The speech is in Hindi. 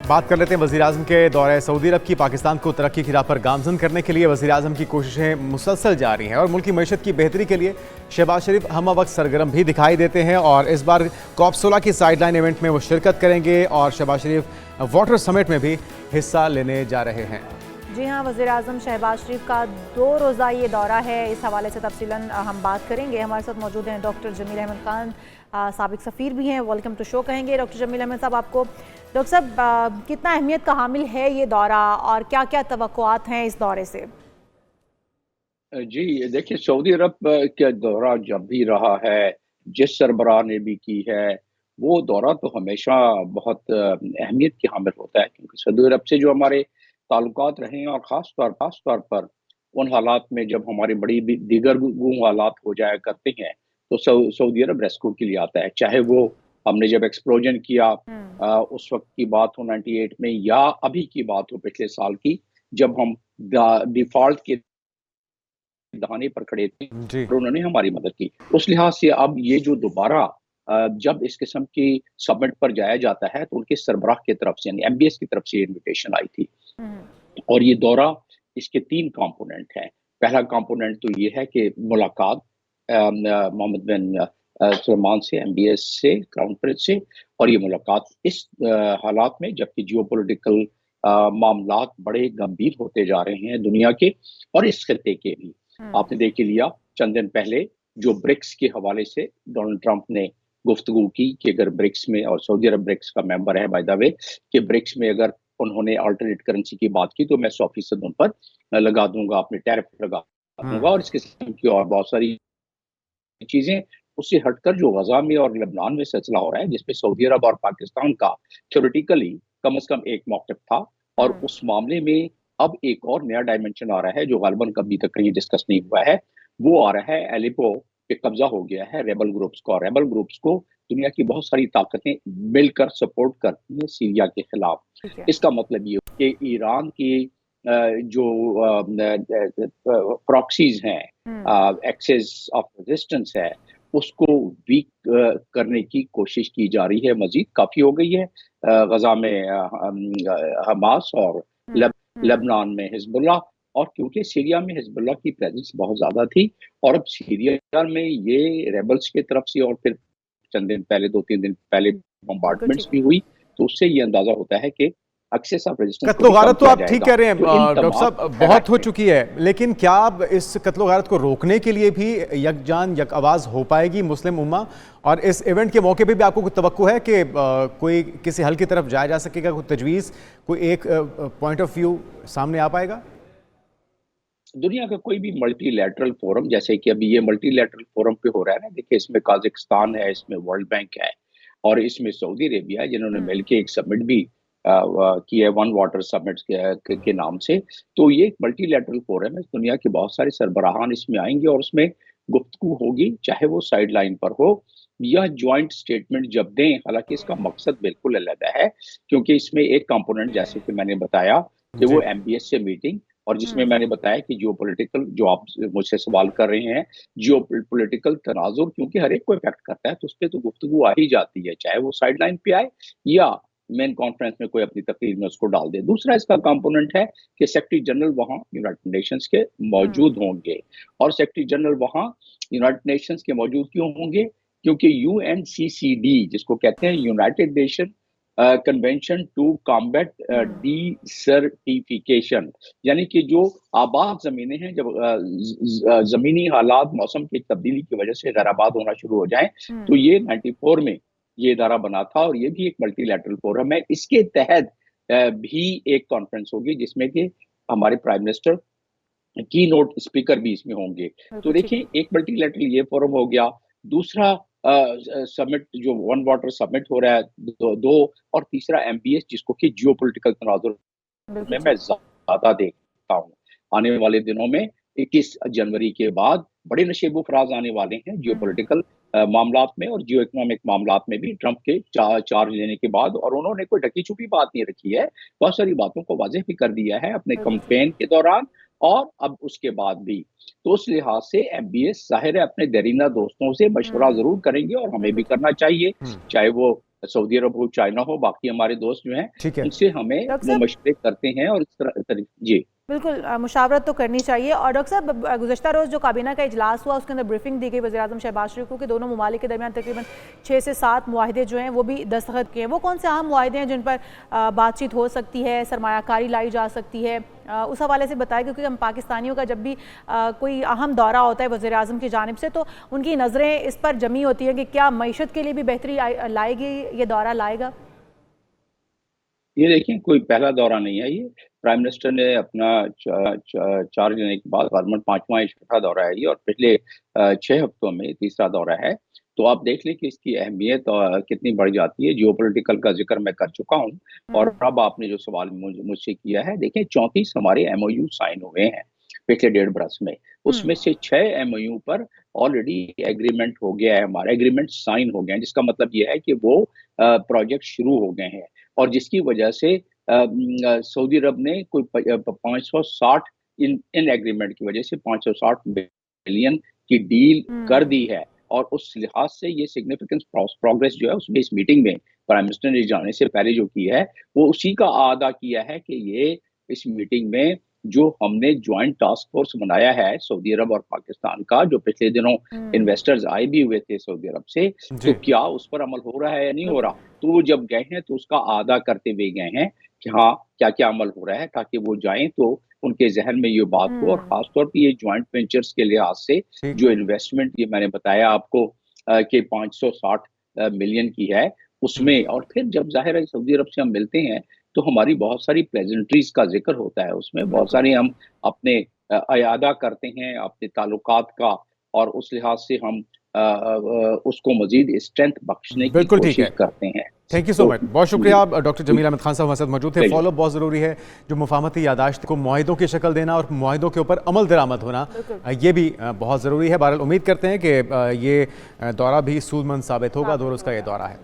बात कर लेते हैं वज़ीर आज़म के दौरे सऊदी अरब की। पाकिस्तान को तरक्की की राह पर गामज़न करने के लिए वज़ीर आज़म की कोशिशें मुसलसल जारी हैं और मुल्क की मईशत की बेहतरी के लिए शहबाज शरीफ हम वक्त सरगर्म भी दिखाई देते हैं और इस बार COP16 की साइडलाइन इवेंट में वो शिरकत करेंगे और शहबाज शरीफ वाटर समिट में भी हिस्सा लेने जा रहे हैं। जी हाँ, वज़ीर आज़म शहबाज शरीफ का 2 रोज़ा ये दौरा है। इस हवाले से तफसीलन हम बात करेंगे। हमारे साथ मौजूद हैं डॉक्टर जमील अहमद खान, साबिक सफ़ीर भी हैं। वेलकम टू शो कहेंगे डॉक्टर जमील अहमद साहब आपको। डॉक्टर साहब, कितना अहमियत का हामिल है ये दौरा और क्या क्या तवक्कुआत हैं इस दौरे से? जी देखिए, सऊदी अरब का दौरा जब भी रहा है, जिस सरबराह ने भी की है, वो दौरा तो हमेशा बहुत अहमियत की हामिल होता है, क्योंकि सऊदी अरब से जो हमारे ताल्लुकात रहे हैं और ख़ास तौर पर उन हालात में जब हमारी बड़ी दीगर हालात हो जाया करते हैं, तो सऊदी अरब रेस्क्यू के लिए आता है। चाहे वो हमने जब एक्सप्लोजन किया उस वक्त की बात हो 98 में, या अभी की बात हो पिछले साल की, जब हम डिफ़ॉल्ट के दहाने पर खड़े थे और उन्होंने हमारी मदद की। उस लिहाज से अब ये जो दोबारा जब इस किस्म की समिट पर जाया जाता है, तो उनके सरबराह की तरफ से यानी MBS की तरफ से इन्विटेशन आई थी। और ये दौरा, इसके 3 कंपोनेंट हैं। पहला कंपोनेंट तो ये है कि मुलाकात मोहम्मद बिन सलमान से, MBS से, क्राउन प्रिंस से, और ये मुलाकात इस हालात में जबकि जियोपॉलिटिकल मामलात बड़े गंभीर होते जा रहे हैं दुनिया के और इस खित्ते के भी। आपने देख लिया चंद दिन पहले जो ब्रिक्स के हवाले से डोनाल्ड ट्रंप ने गुफ्तगू की कि अगर ब्रिक्स में, और सऊदी अरब ब्रिक्स का मेंबर है बाय द वे, कि ब्रिक्स में अगर उन्होंने अल्टरनेट करेंसी की बात की तो मैं 100% उन पर लगा दूंगा, अपने टैरिफ लगा दूंगा और इस किस्म की और बहुत सारी चीजें। उससे हटकर जो गजा में और लेबनान में सिलसिला हो रहा है, जिसमें सऊदी अरब और पाकिस्तान का थ्योरेटिकली कम से कम एक मौक़िफ़ था, और उस मामले में अब एक और नया डायमेंशन आ रहा है जो ग़ालिबन कभी तक कहीं डिस्कस नहीं हुआ है। वो आ रहा है एलेपो पे कब्जा हो गया है रेबल ग्रुप्स का, और रेबल ग्रुप्स को दुनिया की बहुत सारी ताकतें मिलकर सपोर्ट करती हैं सीरिया के खिलाफ। इसका मतलब ये कि ईरान की जो प्रॉक्सीज हैं, एक्सेस ऑफ रेजिस्टेंस है, उसको वीक करने की कोशिश की जा रही है। मजीद काफ़ी हो गई है गजा में हमास और लेबनान में हिजबुल्लाह, और क्योंकि सीरिया में हिजबुल्लाह की प्रेजेंस बहुत ज़्यादा थी और अब सीरिया में ये रेबल्स की तरफ से, और फिर चंद दिन पहले, 2-3 दिन पहले बम्बार्डमेंट्स भी हुई, तो उससे ये अंदाज़ा होता है कि एक्सेस ऑफ रेजिस्टेंस कत्लो गारत तो आप ठीक कह रहे हैं डॉक्टर साहब, बहुत हो चुकी है, लेकिन क्या अब इस कत्लो गारत को रोकने के लिए भी यकजान यक आवाज़ हो पाएगी मुस्लिम उम्मा? और इस इवेंट के मौके पे भी आपको कुछ तवक्को है कि कोई किसी हल की तरफ जाया जा सकेगा, कोई तजवीज़, कोई एक पॉइंट ऑफ व्यू सामने आ पाएगा? दुनिया का कोई भी मल्टीलैटरल फोरम, जैसे कि अभी ये मल्टीलैटरल फोरम पे हो रहा है ना, देखिए इसमें काज़ाकिस्तान है, इसमें वर्ल्ड बैंक है और इसमें सऊदी अरेबिया है, जिन्होंने मिलके एक समिट भी की है, वन वाटर समिट के नाम से। तो ये एक मल्टीलैटरल फोरम है, दुनिया के बहुत सारे सरबराहान इसमें आएंगे और उसमें गुफ्तगू होगी, चाहे वो साइड लाइन पर हो या ज्वाइंट स्टेटमेंट जब दें। हालांकि इसका मकसद बिल्कुल अलग है, क्योंकि इसमें एक कंपोनेंट, जैसे कि मैंने बताया कि वो MBS से मीटिंग, और जिसमें मैंने बताया कि जियोपॉलिटिकल, जो आप मुझसे सवाल कर रहे हैं, जियोपॉलिटिकल तनाजुर क्योंकि हर एक को इफेक्ट करता है, तो उसपे तो गुफ्तगू आ ही जाती है, चाहे वो साइड लाइन पे आए या मेन कॉन्फ्रेंस में कोई अपनी तकरीर में उसको डाल दे। दूसरा इसका कंपोनेंट है कि सेक्रेटरी जनरल वहाँ यूनाइटेड नेशंस के मौजूद होंगे, और सेक्रेटरी जनरल वहाँ यूनाइटेड नेशंस के मौजूद क्यों होंगे? क्योंकि UNCCD, जिसको कहते हैं United Nation convention to combat desertification, यानी कि जो आबाद ज़मीनें हैं, जब ज़मीनी हालात मौसम की तब्दीली की वजह से गैर-आबाद होना शुरू हो जाएँ, तो ये 94 में ये इदारा बना था, और ये भी एक मल्टीलैटरल फोरम है। इसके तहत भी एक कॉन्फ्रेंस होगी जिसमें कि हमारे प्राइम मिनिस्टर की नोट स्पीकर भी इसमें होंगे। तो देखिए, एक मल्टीलैटरल ये फोरम हो गया, दूसरा समिट जो वन वाटर समिट हो रहा है, दो, और तीसरा MBS, जिसको कि जियोपॉलिटिकल तनाजुर में मैं ज़्यादा देखता हूँ। आने वाले दिनों में 21 जनवरी के बाद बड़े नशेबो फराज आने वाले हैं जियोपॉलिटिकल मामलात में और जियो इकोनॉमिक मामलात में भी, ट्रंप के चार्ज लेने के बाद। और उन्होंने कोई ढकी-छुपी बात नहीं रखी है, बहुत सारी बातों को वाज़ेह भी कर दिया है अपने कैंपेन के दौरान और अब उसके बाद भी। तो उस लिहाज से MBS ज़ाहिर है अपने दरीना दोस्तों से मशवरा ज़रूर करेंगे, और हमें भी करना चाहिए, चाहे वो सऊदी अरब हो, चाइना हो, बाकी हमारे दोस्त जो हैं ठीक है। उनसे हमें डॉक्टर वो साहब मशवरे करते हैं और इस तरह जी। बिल्कुल मुशावरत तो करनी चाहिए। और डॉक्टर साहब गुज़श्ता रोज़ जो काबीना का इजलास हुआ उसके अंदर ब्रीफिंग दी गई वज़ीर-ए-आज़म शहबाज शरीफ को कि दोनों ममालिक के दरमियान तकरीबन 6 से 7 मुआहदे जो हैं वो भी दस्तखत किए हैं। वो कौन से अहम मुआहदे हैं जिन पर बातचीत हो सकती है, सरमायाकारी लाई जा सकती है, उस हवाले से बताएं, क्योंकि हम पाकिस्तानियों का जब भी कोई अहम दौरा होता है वज़ीर-ए-आज़म की जानिब से तो उनकी नज़रें इस पर जमी होती हैं कि क्या मईशत के लिए भी बेहतरी लाएगी, ये दौरा लाएगा? ये देखिए कोई पहला दौरा नहीं है ये। प्राइम मिनिस्टर ने अपना चार्ज लेने के बाद तकरीबन 5वां या 6ठा दौरा है ये और पिछले 6 हफ्तों में तीसरा दौरा है। तो आप देख लें कि इसकी अहमियत कितनी बढ़ जाती है। जियोपॉलिटिकल का ज़िक्र मैं कर चुका हूँ और अब आपने जो सवाल मुझसे किया है, देखिए 34 हमारे एमओयू साइन हुए हैं पिछले 1.5 बरस में। उसमें से 6 एमओयू पर ऑलरेडी एग्रीमेंट हो गया है, हमारा एग्रीमेंट साइन हो गए हैं, जिसका मतलब ये है कि वो प्रोजेक्ट शुरू हो गए हैं और जिसकी वजह से सऊदी अरब ने कोई 560 इन एग्रीमेंट की वजह से 560 बिलियन की डील कर दी है और उस लिहाज से ये सिग्निफिकेंट प्रोग्रेस जो है उसमें इस मीटिंग में प्राइम मिनिस्टर ने जाने से पहले जो की है वो उसी का अदा किया है कि ये इस मीटिंग में जो हमने ज्वाइंट टास्क फोर्स बनाया है सऊदी अरब और पाकिस्तान का, जो पिछले दिनों इन्वेस्टर्स आए भी हुए थे सऊदी अरब से, तो क्या उस पर अमल हो रहा है या नहीं हो रहा। तो वो जब गए हैं तो उसका आदा करते हुए गए हैं कि हाँ क्या क्या अमल हो रहा है, ताकि वो जाएं तो उनके जहन में ये बात हो। और खासतौर पर ये ज्वाइंट वेंचर्स के लिहाज से जो इन्वेस्टमेंट ये मैंने बताया आपको कि 560 मिलियन की है उसमें, और फिर जब जाहिर है सऊदी अरब से हम मिलते हैं तो हमारी बहुत सारी प्लेजेंट्रीज का जिक्र होता है उसमें, बहुत सारी हम अपने अयादा करते हैं अपने ताल्लुकात का और उस लिहाज से हम उसको मजीद स्ट्रेंथ बख्शने की कोशिश करते हैं। थैंक यू सो मच, बहुत शुक्रिया। डॉक्टर जमील अहमद खान साहब हमारे साथ मौजूद थे। फॉलोअप बहुत ज़रूरी है, जो मुफाहमती यादाश्त को मुआहिदों की शक्ल देना और मुआहिदों के ऊपर अमल दरामद होना, ये भी बहुत ज़रूरी है। बहरहाल उम्मीद करते हैं कि ये दौरा भी सूदमंद साबित होगा। 2 रोज़ का ये दौरा है।